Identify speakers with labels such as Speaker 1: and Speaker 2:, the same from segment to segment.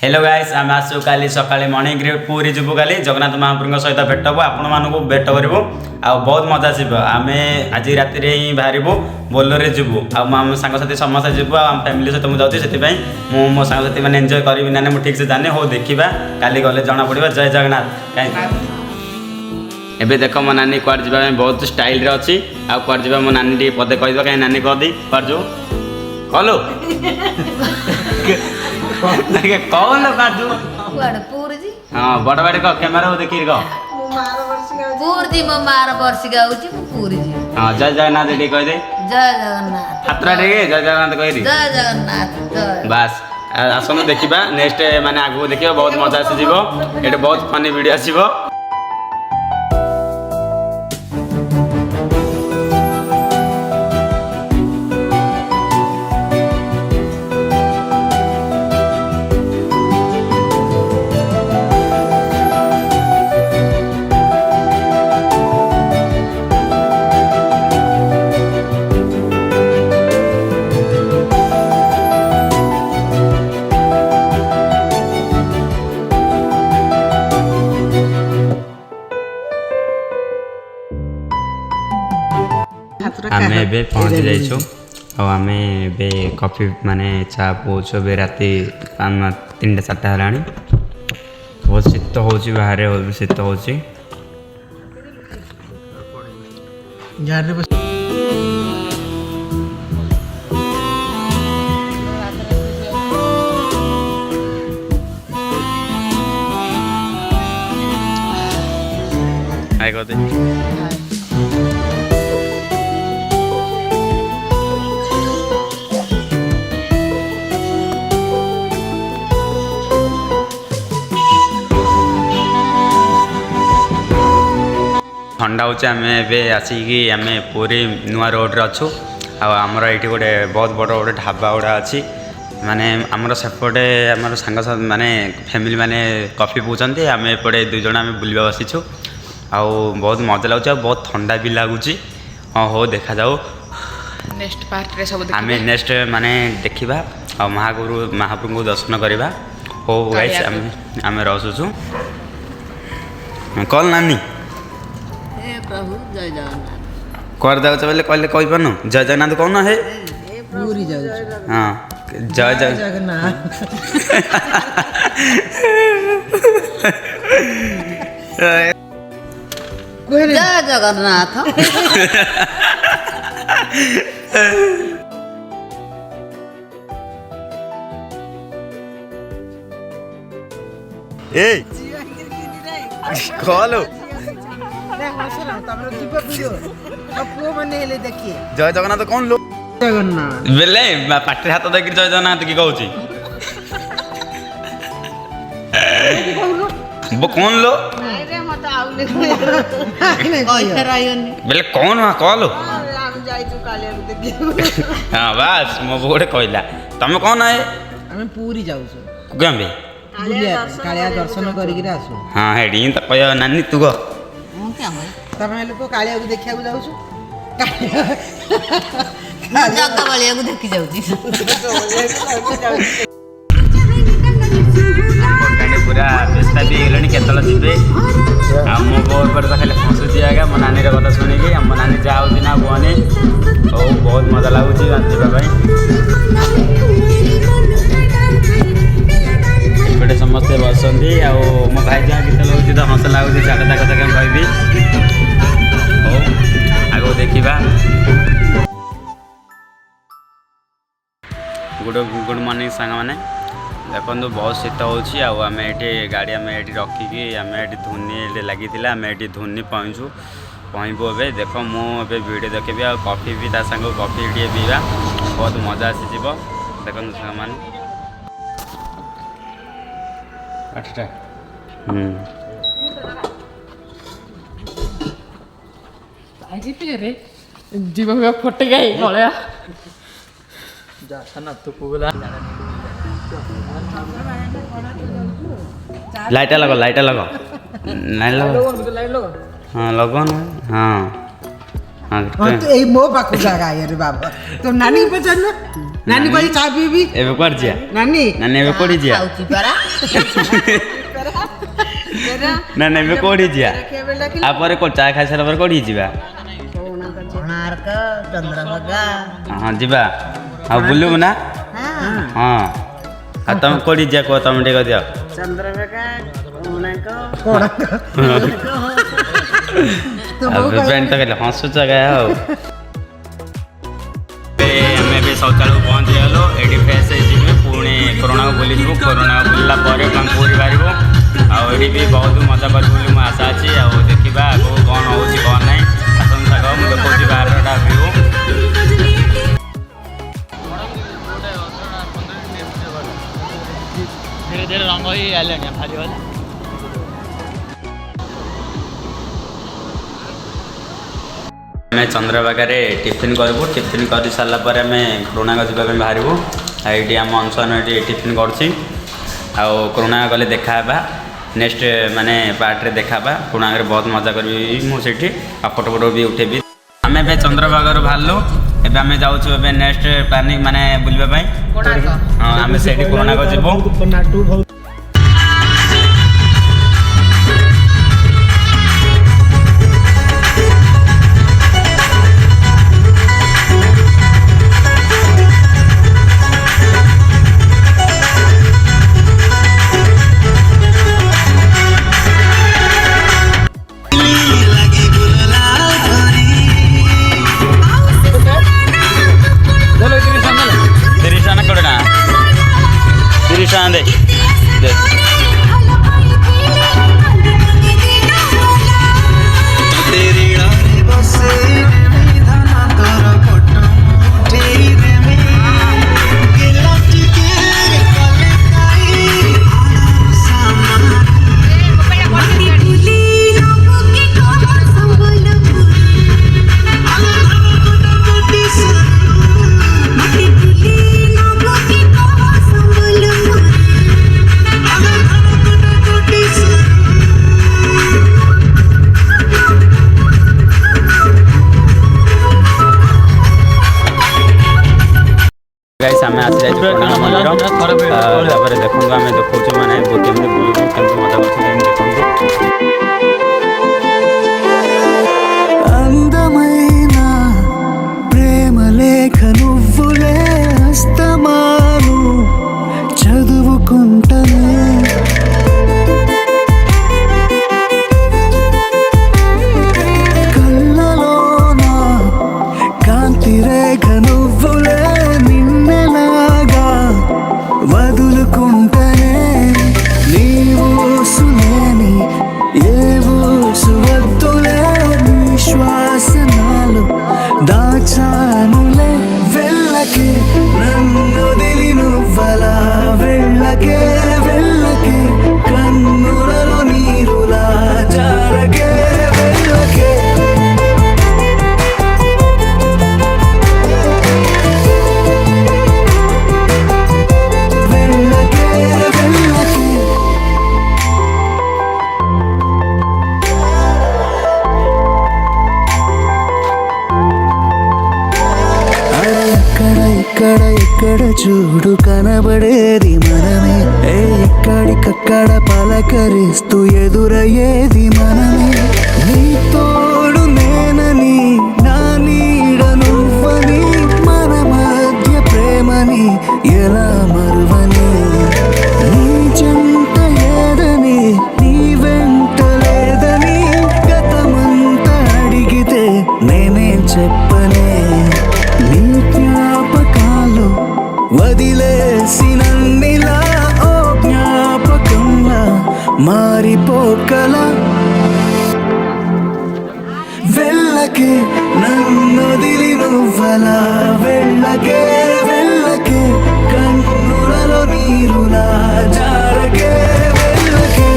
Speaker 1: Hello guys आम आसु काली सकाଳେ morning रे पूरी जीवु काली जगन्नाथ महाप्रभु सहित भेट हबो आपण मानकु भेट करिवो आ बहुत मजा आसीबो। आमे आज राति रे ही बाहरिबो बोलेरो रे जीवु आ हम संग साथी समस्त जीवु आ फैमिली सहित मु जाउछी सेति पई मो संग साथी माने एन्जॉय करबी ना मु ठीक से जाने हो देखिबा काली गले जना पड़िबा। जय जगन्नाथ। एबे देखो मो नानी क्वार जीवा बहुत स्टाइल रे अछि आ क्वार जीवा मो नानी टी पदे कहबा काई नानी कह दी क्वार जो कहलो देखे कौन काजू
Speaker 2: पूरी जी
Speaker 1: हां बड़ बड़ को कैमरा देखि को
Speaker 2: पूरी जी मो मार वर्ष गाउची पूरी जी।
Speaker 1: हां जय जगन्नाथ डी कह दे
Speaker 2: जय जगन्नाथ
Speaker 1: हातरा रे जय जगन्नाथ कह दी
Speaker 2: जय जगन्नाथ
Speaker 1: बस आसनो देखिबा नेक्स्ट माने आगु देखिबा बहुत मजा आसी जीवो एटे बहुत फनी वीडियो आसीबो। आमे बे पहुंच जाइछो और आमे बे कॉफी माने चा पोछो बे राती 3-4 हलानी बहुत शीत होची बाहर शीत होची
Speaker 3: यार बस
Speaker 1: आइ गते ठंडा होचे आमे बे आसी आमे पूरी नुआ रोड रे अच्छु आमर ये गोटे बहुत बड़ गोटे ढाबा गुड़ा अच्छी माने आमर सेपटे आमर सांग माने फैमिली माने कॉफी पीछे आम एपटे 2 जन आम बुलवा बसीचु आ बहुत मजा लगुच बहुत ठंडा भी लगुच। हाँ हो देखा जाऊ
Speaker 4: नेक्स्ट पार्ट रे सब
Speaker 1: आम नेक्स्ट माने देखा आ महाप्रभु को दर्शन करवा। हो गाइस आम रसुचु कल नानी
Speaker 2: प्रभु जय जगन्नाथ
Speaker 1: कर जाऊच बोले कहले कहि पानु जय जगन्नाथ कौन है
Speaker 3: पूरी जाऊ
Speaker 1: हां जय
Speaker 3: जगन्नाथ
Speaker 2: जय जगन्नाथ
Speaker 1: ए कॉलो जय जगन्नाथ कौन लो
Speaker 3: जगन्नाथ
Speaker 1: बेले पाटे हाथ देख जय जगन्नाथ की कहूची वो कौन लो बेले कौन हुआ कॉलो हाँ बस मो बोड़े कहला तमे कौन है
Speaker 3: आमे पूरी जाऊ
Speaker 1: क्या बे
Speaker 3: कालिया दर्शन करिक आसु
Speaker 1: हाँ हेडी तो कह नानी तू कह
Speaker 3: तमे लोक कालिया को देखिया को जाऊ
Speaker 2: जग बलिया को देखि जाउची
Speaker 1: पूरा व्यस्ता भी गलानी केतल जीवे आ मो बोर पर तो खाली फसुची आगा मो नानी रे कथा सुनिकी मो नानी जाउची ना बुआनी ओ बहुत मजा लागुची जीवा भाई एपटे समस्ते बसंती आ मो भाई जहाँ गीत लगुची तो हस लगुची कथा कथा क्या कहबी ओ आगो देखा गुड मॉर्निंग सांग मैंने देखो बहुत शीत होमें ये गाड़ी आम ये रखिकी आम ये धुनी लगी आम ये धुनी पहुँचू पहुँचबू ए देख मुझे वीडियो देखी आ कॉफी भी सांग कॉफी टे पीवा बहुत मजा आसीज देखो सांग मैंने
Speaker 4: जीव फटे गई पलया
Speaker 1: लाइटा लगो नहीं लगो हाँ लगो ना हाँ
Speaker 3: हाँ तो यही मो पाखु जागा यार बाबा तो नानी पहचान ନାନୀ କହି ଚା ପିଇବି
Speaker 1: ଏବେ କୁଆଡେ ଯିବା
Speaker 3: ନାନୀ
Speaker 1: ନାନୀ ଏବେ କୋଉଠି ଯିବା
Speaker 2: ଖାଉଛି ପରା
Speaker 1: ନାନୀ ଏବେ କୋଉଠି ଯିବା ଆ ପରେ ଚା ଖାଇସାରିଲା ପରେ କୋଉଠି ଯିବା
Speaker 2: କୋଣାର୍କ ଚନ୍ଦ୍ରଭାଗା
Speaker 1: ହଁ ଯିବା ଆଉ ବୁଲିବୁ ନା ହଁ ଆଉ ତମେ କୋଉଠି ଯିବା କୁହ ତମେ ଟିକେ ଦିଅ
Speaker 2: ଚନ୍ଦ୍ରଭାଗା
Speaker 1: ଆଉ ବେବେନ୍ ତ କହିଲେ ହସୁଛ ଗାଏ ଆଉ ଆମେ ଏବେ ସକାଳୁ ପହଞ୍ଚିଗଲୁ ଏଠି ଫ୍ରେଶ୍ ହେଇଯିବେ ପୁଣି କୋରୋନାକୁ ବୁଲିଯିବୁ କୋରୋନାକୁ ବୁଲିଲା ପରେ ଆମେ ପୁରୀ ବାହାରିବୁ ଆଉ ଏଠି ବି ବହୁତ ମଜା କରିବୁ ବୋଲି ମୁଁ ଆଶା ଅଛି ଆଉ ଦେଖିବା ଆଗକୁ କ'ଣ ହେଉଛି କ'ଣ ନାହିଁ ଆସନ୍ତୁ ସାଙ୍ଗ ମୁଁ ଦେଖାଉଛି ବାହାରଟା ଭିଉ
Speaker 5: धीरे धीरे रंग ही आले भारी वाला
Speaker 1: ଆମେ ଚନ୍ଦ୍ରଭାଗାରେ ଟିଫିନ୍ କରିବୁ ଟିଫିନ୍ କରି ସାରିଲା ପରେ ଆମେ କୋଣାର୍କ ଯିବା ପାଇଁ ବାହାରିବୁ ଆଉ ଏଇଠି ଆମ ଅଂଶନ ଏଠି ଟିଫିନ୍ କରୁଛି ଆଉ କୋଣାର୍କ ଗଲେ ଦେଖା ହେବା ନେକ୍ସଟ ମାନେ ପାର୍ଟରେ ଦେଖା ହେବା କୋଣାର୍କରେ ବହୁତ ମଜା କରିବି ମୁଁ ସେଠି ଆଉ ଫଟୋ ବି ଉଠେଇବି ଆମେ ଏବେ ଚନ୍ଦ୍ରଭାଗାରୁ ବାହାରିଲୁ ଏବେ ଆମେ ଯାଉଛୁ ଏବେ ନେକ୍ସଟ ପ୍ଲାନିଂ ମାନେ ବୁଲିବା ପାଇଁ ହଁ ଆମେ ସେଇଠି କୋଣାର୍କ ଯିବୁ गाइस आम आसी जाइए मंदिर देखो आम देखा मैंने केमी बुलू केमी मजा कर देखो
Speaker 6: అందమైన ప్రేమ లేఖ నువ్వులే అస్తమాను చదువుకుంటనే కళ్ళలోన కాంతి రేఖ నువ్వులే నిన్నెలాగా వదులుకుంటనే నీవు సులేని ఏవో సువద్దులే శ్వాసనాలు దాచానులే వెళ్ళకే నన్ను దిలి నువ్వలా వెళ్ళకే వెళ్ళకే కన్నులలో నీరులా జారకే వెళ్ళకే వెళ్ళకే వెళ్ళకే ఎక్కడ చూడు కనబడేది మనమే ఎక్కడికక్కడ పలకరిస్తూ ఎదురయ్యేది మనమే నీ తోడు నేనని నా నీడ నువ్వని మన మధ్య ప్రేమని ఎలా మరువని నీ చెంత ఏదని నీ వెంట లేదని గతమంతా అడిగితే నేనేం చెప్పనే నీ జ్ఞాపకాలు వదిలేసినన్నిలా ఓ జ్ఞాపకంలా మారిపోకలా వెళ్ళకే నన్ను దిలి నువ్వలా వెళ్ళకే వెళ్ళకే కన్నులలో నీరులా జారకే వెళ్ళకే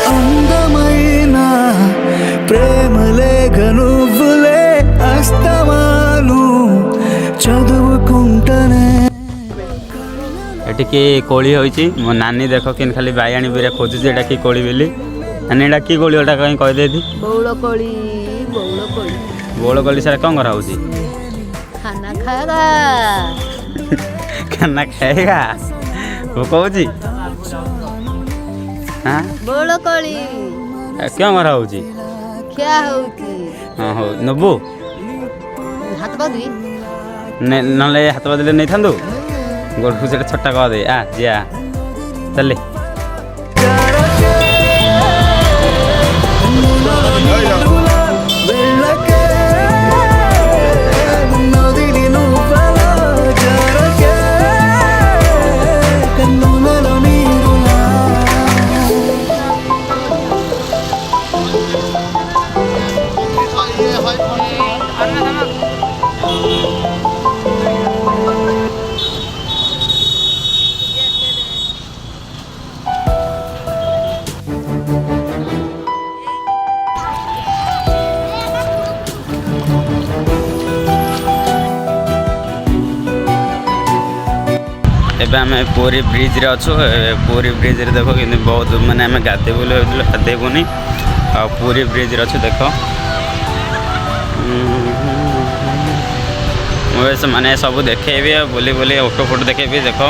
Speaker 6: అందమైన ప్రేమలేఖ నువ్వులే
Speaker 1: एटी कि कोली होइची मो नानी देख कि खाली बायाणी बिरा खोजुची एटा कि कोली बेली नानी एटा कि कोली ओटा कहीं कह देती
Speaker 2: बौल कोली
Speaker 1: बोल कोली सारा कौन करा होची
Speaker 2: खाना खाएगा
Speaker 1: खाना खाएगा वो कहूची हाँ
Speaker 2: बौल कोली
Speaker 1: क्यों करा होची
Speaker 2: क्या होती
Speaker 1: हाँ हो नबू
Speaker 2: हाथ बदली
Speaker 1: नले हाथ बदले नहीं थांदु गोड़ से छट्टा कह दे आ जा चले
Speaker 6: వెళ్ళకే నదిని నువ్వలా జారకే కన్నులలో నీరులా
Speaker 1: एबे आम पुरी ब्रिज रे अच्छु पुरी ब्रिज रे देख कि बहुत माने आम गाधे बोले गाधेबुनी आ पुरी ब्रिज रे अच्छु देख मुझे माने सब देखेबी बुली बुली ऑटो फोटो देखेबी देख